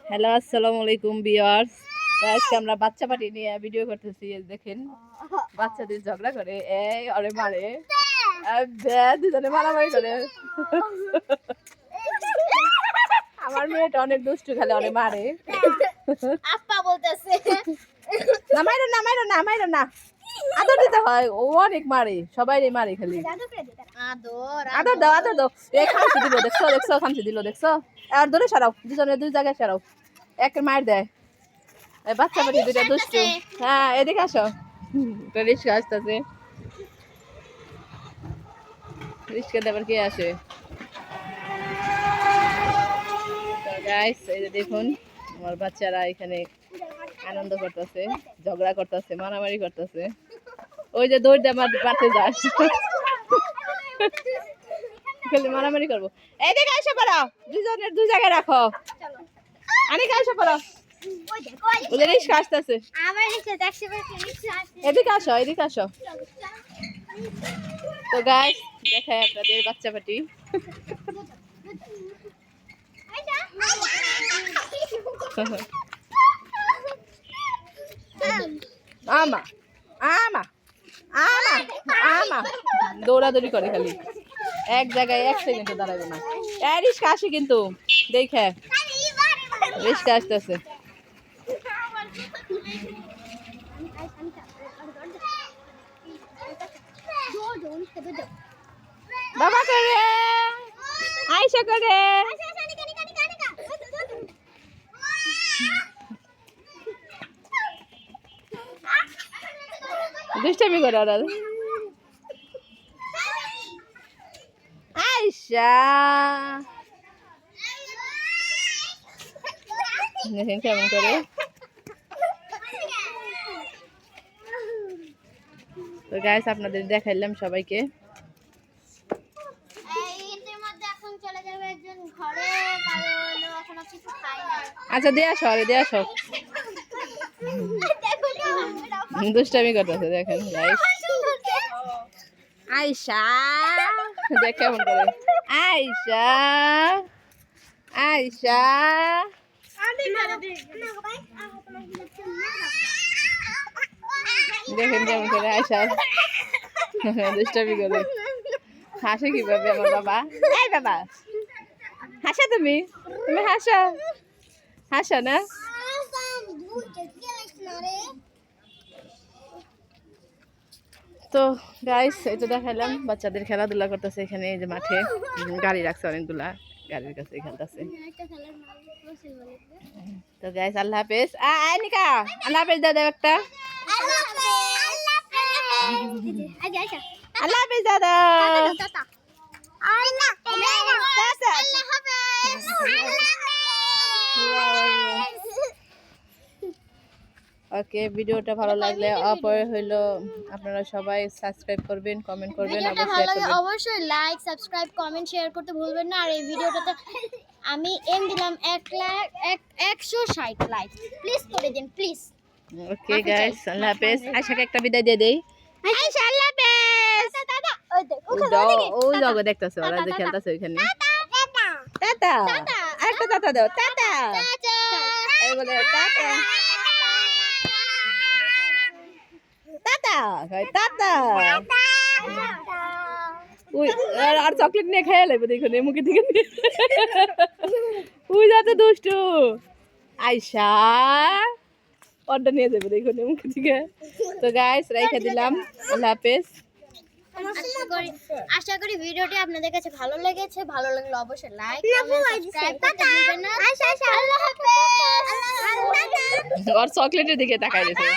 Hello আসসালামু আলাইকুম viewers. আজকে আমরা বাচ্চা পার্টি নিয়ে ভিডিও করতেছি। দেখেন বাচ্চাদের ঝগড়া করে, এই আরে মারে, দুজনে মারামারি করে। আমার মেয়েটা অনেক দুষ্টু, খালি অনেক মারে। আপা বলতেছে না মাইরো না, মাইরো না, মাইরো না, আদর দিতে হয়। ও অনেক মারে, সবাই মারে খালি। আদর দাও, আদর দাও। এই খামচি দিল, দেখছো দেখছো, খামচি দিল দেখছো। আর ধরে সরাও, দুজনে দুই জায়গায় সরাও। এক মার দেয়। এই বাচ্চা বাড়ি দুইটা দুষ্টু। হ্যাঁ এদিকে আসো। রিস্কা আসতেছে, রিস্কা দেবার কে আসে। গাইস এই যে দেখুন আমার বাচ্চারা এখানে আনন্দ করতেছে, ঝগড়া করতেছে, মারামারি করতেছে। ওই যে দৌড় দিয়ে মারতে যায়, খালি মারামারি করবো। এদিকে এসে পড়ো, দুজনের দুই জায়গায় রাখো। অনেক এসে পড়ো, ওদের রিস্কা আসতেছে। এদিকে আসো, এদিকে আসো। তো গাইস দেখায় আপনাদের বাচ্চা পার্টি। আমা আমা আমা আমা দৌড়াদৌড়ি করে খালি, এক জায়গায় এক সেকেন্ডে দাঁড়াবে না। রিস্কা আসে কিন্তু, দেখে রিস্কা আসতেছে। বাবা করে, আয়শা করে, দুষ্টামি করে ওরা। আয়শা দেখেন কেমন করে। তো গাইস আপনাদের দেখাইলাম সবাইকে। আচ্ছা দিয়ে আসো, আরে দিয়ে আসো। দুষ্টামি করতেছে দেখেন গাইস। আয়শা দেখ কেমন করে। আয়শা আয়শা দেখেন কেমন করে আয়শা দুষ্টামি করে। হাসে কিভাবে আমার বাবা। এই বাবা হাসা, তুমি তুমি হাসো, হাসো না। তো গাইস এই তো দেখাইলাম বাচ্চাদের খেলাধুলা করতেছে এখানে। এই যে মাঠে গাড়ি রাখছে অনেকগুলা, গাড়ির কাছে খেলতেছে। তো গাইস আল্লাহ হাফেজ। নিকা আল্লাহ হাফেজ দাদা একটা। আল্লাহ হাফেজ দাদা। ওকে ভিডিওটা ভালো লাগলে হইলো আপনারা সবাই সাবস্ক্রাইব করবেন, কমেন্ট করবেন, অবশ্যই লাইক সাবস্ক্রাইব কমেন্ট শেয়ার করতে ভুলবেন না। আর এই ভিডিওটাতে আমি এম দিলাম 160 লাইক, প্লিজ করে দিন প্লিজ। ওকে গাইস আল্লাহ হাফেজ। আয়শাকে একটা বিদায় দিয়ে দেই। আয়শা আল্লাহ হাফেজ। দাদা ওই জায়গা দেখতাছে ওরা যে খেলতাছে ওইখানে। টাটা একটা টাটা দাও, টাটা এই বলে টাটা টাটা টাটা। ওই আর চকলেট নিয়ে খেয়ে লাগবে দেখুন মুখে থেকে। ওই যাতে দুষ্টু আয়শা অর্ডার নিয়ে যাবে দেখুন মুখে থেকে। তো গাইস রেখে দিলাম, আল্লাহ হাফেজ। আশা করি ভিডিওটি আপনাদের কাছে ভালো লেগেছে। ভালো লাগলে অবশ্যই লাইক কমেন্ট সাবস্ক্রাইব করতে ভুলবেন না। আল্লাহ হাফেজ। আর চকলেটের দিকে তাকাই দিয়েছে।